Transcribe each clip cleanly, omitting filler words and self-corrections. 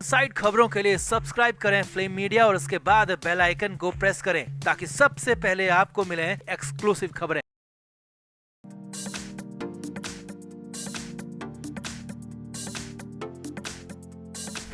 Side खबरों के लिए सब्सक्राइब करें फ्लेम मीडिया और उसके बाद बेल आइकन को प्रेस करें ताकि सबसे पहले आपको मिले एक्सक्लूसिव खबरें।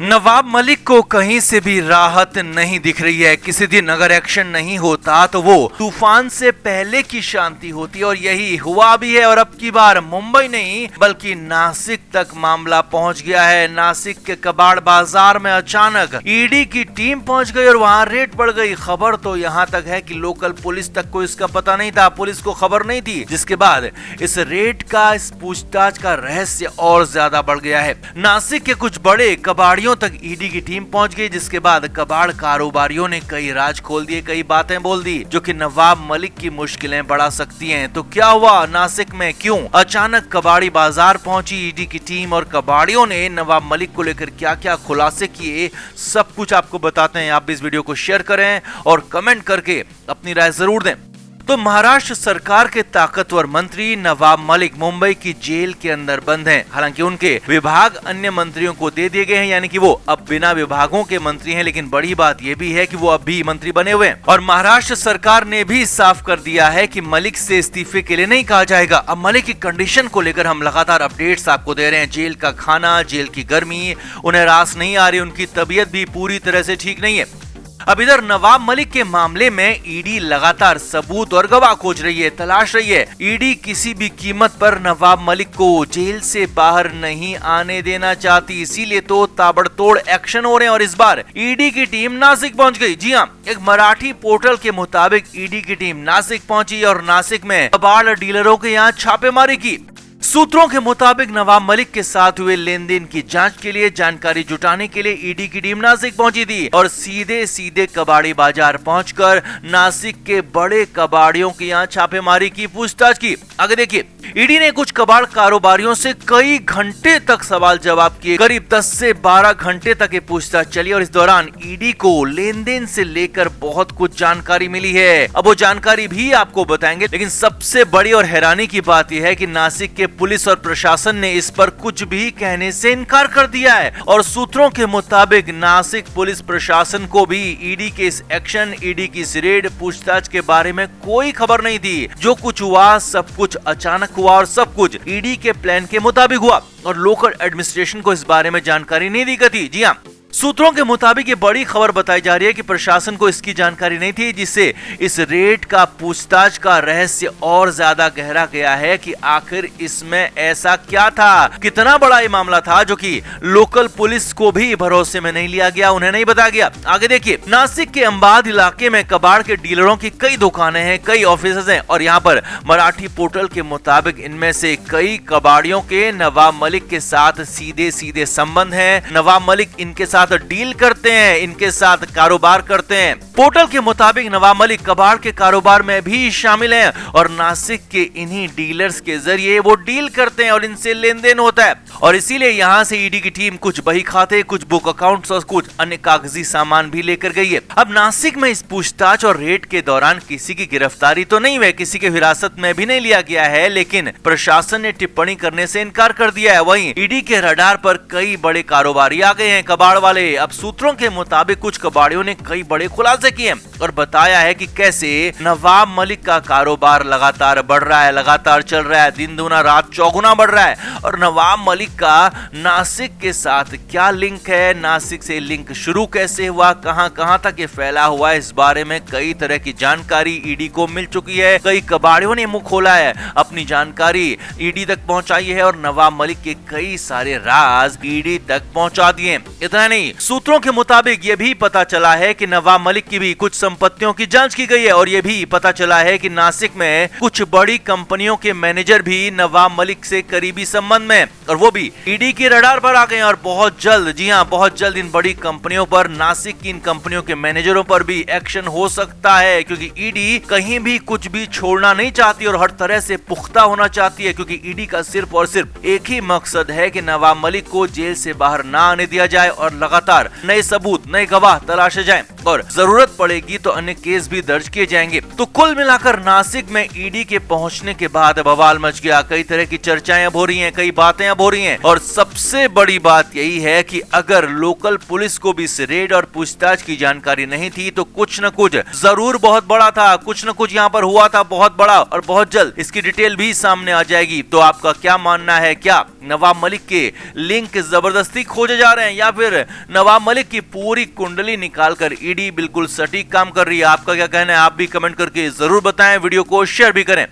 नवाब मलिक को कहीं से भी राहत नहीं दिख रही है। किसी दिन अगर एक्शन नहीं होता तो वो तूफान से पहले की शांति होती और यही हुआ भी है। और अब की बार मुंबई नहीं बल्कि नासिक तक मामला पहुंच गया है। नासिक के कबाड़ बाजार में अचानक ईडी की टीम पहुंच गई और वहां रेड बढ़ गई। खबर तो यहां तक है कि लोकल पुलिस तक को इसका पता नहीं था, पुलिस को खबर नहीं थी, जिसके बाद इस रेड का, इस पूछताछ का रहस्य और ज्यादा बढ़ गया है। नासिक के कुछ बड़े कबाड़ियों तक ईडी की टीम पहुंच गई, जिसके बाद कबाड़ कारोबारियों ने कई राज खोल दिए, कई बातें बोल दी जो कि नवाब मलिक की मुश्किलें बढ़ा सकती हैं। तो क्या हुआ नासिक में, क्यों अचानक कबाड़ी बाजार पहुंची ईडी की टीम और कबाड़ियों ने नवाब मलिक को लेकर क्या क्या खुलासे किए, सब कुछ आपको बताते हैं। आप भी इस वीडियो को शेयर करें और कमेंट करके अपनी राय जरूर दें। तो महाराष्ट्र सरकार के ताकतवर मंत्री नवाब मलिक मुंबई की जेल के अंदर बंद हैं। हालांकि उनके विभाग अन्य मंत्रियों को दे दिए गए हैं, यानी कि वो अब बिना विभागों के मंत्री हैं। लेकिन बड़ी बात यह भी है कि वो अब भी मंत्री बने हुए हैं और महाराष्ट्र सरकार ने भी साफ कर दिया है कि मलिक से इस्तीफे के लिए नहीं कहा जाएगा। अब मलिक की कंडीशन को लेकर हम लगातार अपडेट्स आपको दे रहे हैं। जेल का खाना, जेल की गर्मी उन्हें रास नहीं आ रही, उनकी तबीयत भी पूरी तरह से ठीक नहीं है। अब इधर नवाब मलिक के मामले में ईडी लगातार सबूत और गवाह खोज रही है, तलाश रही है। ईडी किसी भी कीमत पर नवाब मलिक को जेल से बाहर नहीं आने देना चाहती, इसीलिए तो ताबड़तोड़ एक्शन हो रहे हैं। और इस बार ईडी की टीम नासिक पहुंच गई। जी हां, एक मराठी पोर्टल के मुताबिक ईडी की टीम नासिक पहुंची और नासिक में कबाड़ डीलरों के यहाँ छापेमारी की। सूत्रों के मुताबिक नवाब मलिक के साथ हुए लेन देन की जांच के लिए, जानकारी जुटाने के लिए ईडी की टीम नासिक पहुंची थी और सीधे कबाड़ी बाजार पहुंचकर नासिक के बड़े कबाड़ियों के यहाँ छापेमारी की, पूछताछ की। आगे देखिए, ईडी ने कुछ कबाड़ कारोबारियों से कई घंटे तक सवाल जवाब किए। करीब 10 से 12 घंटे तक ये पूछताछ चली और इस दौरान ईडी को लेन देन से लेकर बहुत कुछ जानकारी मिली है। अब वो जानकारी भी आपको बताएंगे, लेकिन सबसे बड़ी और हैरानी की बात यह है कि नासिक के पुलिस और प्रशासन ने इस पर कुछ भी कहने से इनकार कर दिया है। और सूत्रों के मुताबिक नासिक पुलिस प्रशासन को भी ईडी के इस एक्शन, ईडी की इस रेड पूछताछ के बारे में कोई खबर नहीं थी। जो कुछ हुआ सब कुछ अचानक हुआ और सब कुछ ईडी के प्लान के मुताबिक हुआ और लोकल एडमिनिस्ट्रेशन को इस बारे में जानकारी नहीं दी गई थी। जी हाँ, सूत्रों के मुताबिक ये बड़ी खबर बताई जा रही है कि प्रशासन को इसकी जानकारी नहीं थी, जिससे इस रेड का, पूछताछ का रहस्य और ज्यादा गहरा गया है कि आखिर इसमें ऐसा क्या था, कितना बड़ा ये मामला था जो कि लोकल पुलिस को भी भरोसे में नहीं लिया गया, उन्हें नहीं बताया गया। आगे देखिए, नासिक के अंबाद इलाके में कबाड़ के डीलरों की कई दुकानें हैं, कई ऑफिस हैं और यहाँ पर मराठी पोर्टल के मुताबिक इनमें से कई कबाड़ियों के नवाब मलिक के साथ सीधे संबंध है। नवाब मलिक इनके साथ डील करते हैं, इनके साथ कारोबार करते हैं। पोर्टल के मुताबिक नवाब मलिक कबाड़ के कारोबार में भी शामिल हैं और नासिक के इन्हीं डीलर्स के जरिए वो डील करते हैं और इनसे लेन देन होता है। और इसीलिए यहाँ से ईडी की टीम कुछ बही खाते, कुछ बुक अकाउंट्स और कुछ अन्य कागजी सामान भी लेकर गई है। अब नासिक में इस पूछताछ और रेड के दौरान किसी की गिरफ्तारी तो नहीं हुई, किसी के हिरासत में भी नहीं लिया गया है, लेकिन प्रशासन ने टिप्पणी करने से इनकार कर दिया है। वहीं ईडी के रडार पर कई बड़े कारोबारी आ गए हैं, कबाड़ वाले। अब सूत्रों के मुताबिक कुछ कबाड़ियों ने कई बड़े खुलासे किए और बताया है कि कैसे नवाब मलिक का कारोबार लगातार बढ़ रहा है, लगातार चल रहा है, दिन दूना रात चौगुना बढ़ रहा है। और नवाब मलिक का नासिक के साथ क्या लिंक है, नासिक से लिंक शुरू कैसे हुआ, कहां तक ये फैला हुआ है, इस बारे में कई तरह की जानकारी ईडी को मिल चुकी है। कई कबाड़ियों ने मुंह खोला है, अपनी जानकारी ईडी तक पहुंचाई है और नवाब मलिक के कई सारे राज ईडी तक पहुंचा दिए। इतना नहीं, सूत्रों के मुताबिक यह भी पता चला है कि नवाब मलिक की भी कुछ संपत्तियों की जांच की गई है और यह भी पता चला है कि नासिक में कुछ बड़ी कंपनियों के मैनेजर भी नवाब मलिक से करीबी संबंध में और वो भी ईडी के रडार पर आ गए और बहुत जल्द, जी हां, बहुत जल्द इन बड़ी कंपनियों पर, नासिक की इन कंपनियों के मैनेजरों पर भी एक्शन हो सकता है, क्योंकि ईडी कहीं भी कुछ भी छोड़ना नहीं चाहती और हर तरह से पुख्ता होना चाहती है, क्योंकि ईडी का सिर्फ और सिर्फ एक ही मकसद है कि नवाब मलिक को जेल से बाहर ना आने दिया जाए और लगातार नए सबूत, नए गवाह तलाशे जाएं और जरूरत पड़ेगी तो अन्य केस भी दर्ज किए जाएंगे। तो कुल मिलाकर नासिक में ईडी के पहुंचने के बाद बवाल मच गया। कई तरह की चर्चाएं अब हो रही हैं, कई बातें अब हो रही हैं और सबसे बड़ी बात यही है कि अगर लोकल पुलिस को भी इस रेड और पूछताछ की जानकारी नहीं थी तो कुछ न कुछ जरूर बहुत बड़ा था, कुछ न कुछ यहाँ पर हुआ था बहुत बड़ा और बहुत जल्द इसकी डिटेल भी सामने आ जाएगी। तो आपका क्या मानना है? क्या नवाब मलिक के लिंक जबरदस्ती खोजे जा रहे हैं या फिर नवाब मलिक की पूरी कुंडली निकालकर ईडी बिल्कुल सटीक काम कर रही है? आपका क्या कहना है? आप भी कमेंट करके जरूर बताएं, वीडियो को शेयर भी करें।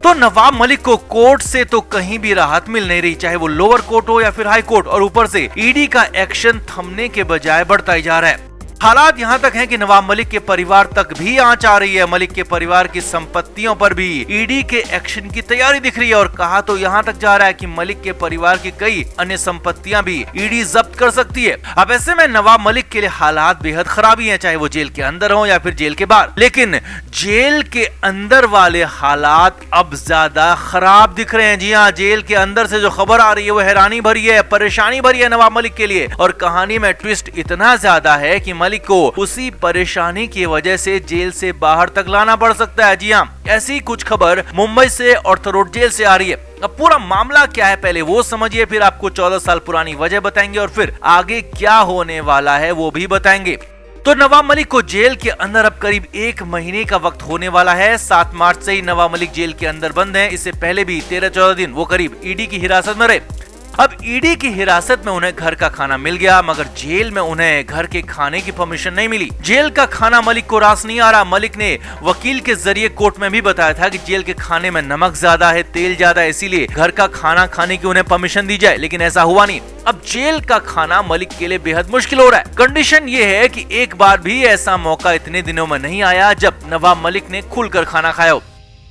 तो नवाब मलिक को कोर्ट से तो कहीं भी राहत मिल नहीं रही, चाहे वो लोअर कोर्ट हो या फिर हाई कोर्ट, और ऊपर से ईडी का एक्शन थमने के बजाय बढ़ता ही जा रहा है। हालात यहां तक हैं कि नवाब मलिक के परिवार तक भी आंच आ रही है। मलिक के परिवार की संपत्तियों पर भी ईडी के एक्शन की तैयारी दिख रही है और कहा तो यहां तक जा रहा है कि मलिक के परिवार की कई अन्य संपत्तियां भी ईडी जब्त कर सकती है। अब ऐसे में नवाब मलिक के लिए हालात बेहद खराब ही हैं, चाहे वो जेल के अंदर हो या फिर जेल के बाहर। लेकिन जेल के अंदर वाले हालात अब ज्यादा खराब दिख रहे हैं। जी हाँ, जेल के अंदर से जो खबर आ रही है वो हैरानी भरी है, परेशानी भरी है नवाब मलिक के लिए। और कहानी में ट्विस्ट इतना ज्यादा है कि मलिक को उसी परेशानी की वजह से जेल से बाहर तक लाना पड़ सकता है। जी हाँ, ऐसी कुछ खबर मुंबई से ऑर्थर रोड जेल से आ रही है। अब पूरा मामला क्या है पहले वो समझिए, फिर आपको 14 साल पुरानी वजह बताएंगे और फिर आगे क्या होने वाला है वो भी बताएंगे। तो नवाब मलिक को जेल के अंदर अब करीब 1 महीने का वक्त होने वाला है। 7 मार्च से ही नवाब मलिक जेल के अंदर बंद हैं। इससे पहले भी 13-14 दिन वो करीब ईडी की हिरासत में रहे। अब ईडी की हिरासत में उन्हें घर का खाना मिल गया, मगर जेल में उन्हें घर के खाने की परमिशन नहीं मिली। जेल का खाना मलिक को रास नहीं आ रहा। मलिक ने वकील के जरिए कोर्ट में भी बताया था कि जेल के खाने में नमक ज्यादा है, तेल ज्यादा है, इसीलिए घर का खाना खाने की उन्हें परमिशन दी जाए, लेकिन ऐसा हुआ नहीं। अब जेल का खाना मलिक के लिए बेहद मुश्किल हो रहा है। कंडीशन ये है कि एक बार भी ऐसा मौका इतने दिनों में नहीं आया जब नवाब मलिक ने खुलकर खाना खाया हो।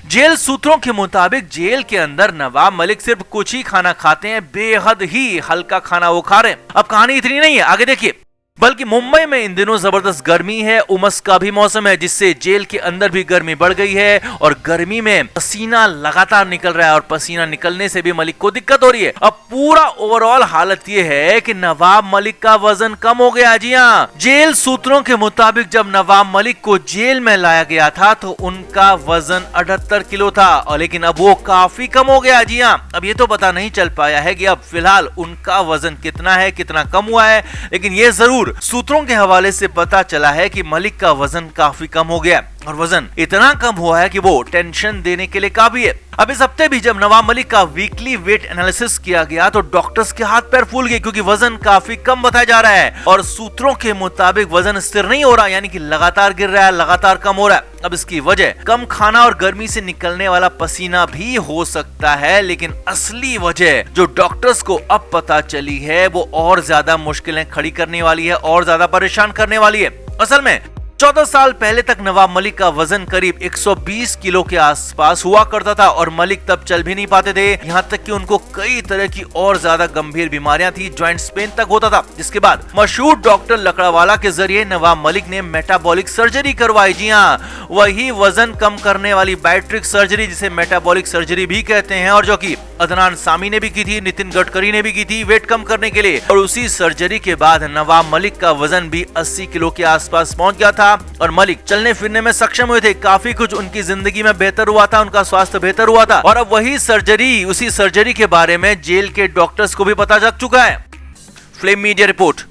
जेल सूत्रों के मुताबिक जेल के अंदर नवाब मलिक सिर्फ कुछ ही खाना खाते हैं, बेहद ही हल्का खाना वो खा रहे हैं। अब कहानी इतनी नहीं है, आगे देखिए। बल्कि मुंबई में इन दिनों जबरदस्त गर्मी है, उमस का भी मौसम है, जिससे जेल के अंदर भी गर्मी बढ़ गई है और गर्मी में पसीना लगातार निकल रहा है और पसीना निकलने से भी मलिक को दिक्कत हो रही है। अब पूरा ओवरऑल हालत ये है कि नवाब मलिक का वजन कम हो गया। जी हाँ, जेल सूत्रों के मुताबिक जब नवाब मलिक को जेल में लाया गया था तो उनका वजन 78 किलो था, और लेकिन अब वो काफी कम हो गया। जी हाँ, अब ये तो पता नहीं चल पाया है कि अब फिलहाल उनका वजन कितना है, कितना कम हुआ है, लेकिन ये जरूर सूत्रों के हवाले से पता चला है कि मलिक का वजन काफी कम हो गया और वजन इतना कम हुआ है कि वो टेंशन देने के लिए काफी है। अब इस हफ्ते भी जब नवाब मलिक का वीकली वेट एनालिसिस किया गया तो डॉक्टर्स के हाथ पैर फूल गए, क्योंकि वजन काफी कम बताया जा रहा है और सूत्रों के मुताबिक वजन स्थिर नहीं हो रहा, यानी कि लगातार गिर रहा है, लगातार कम हो रहा है। अब इसकी वजह कम खाना और गर्मी से निकलने वाला पसीना भी हो सकता है, लेकिन असली वजह जो डॉक्टर्स को अब पता चली है वो और ज्यादा मुश्किलें खड़ी करने वाली है और ज्यादा परेशान करने वाली है। असल में 14 साल पहले तक नवाब मलिक का वजन करीब 120 किलो के आसपास हुआ करता था और मलिक तब चल भी नहीं पाते थे, यहाँ तक कि उनको कई तरह की और ज्यादा गंभीर बीमारियां थी, जॉइंट पेन तक होता था। जिसके बाद मशहूर डॉक्टर लकड़ावाला के जरिए नवाब मलिक ने मेटाबॉलिक सर्जरी करवाई। जी हाँ, वही वजन कम करने वाली बैट्रिक सर्जरी, जिसे मेटाबॉलिक सर्जरी भी कहते हैं, और जो कि अदनान सामी ने भी की थी, नितिन गडकरी ने भी की थी वेट कम करने के लिए। और उसी सर्जरी के बाद नवाब मलिक का वजन भी 80 किलो के आसपास पहुंच गया था और मलिक चलने फिरने में सक्षम हुए थे। काफी कुछ उनकी जिंदगी में बेहतर हुआ था, उनका स्वास्थ्य बेहतर हुआ था। और अब वही सर्जरी, उसी सर्जरी के बारे में जेल के डॉक्टर्स को भी पता चल चुका है। Flame media report.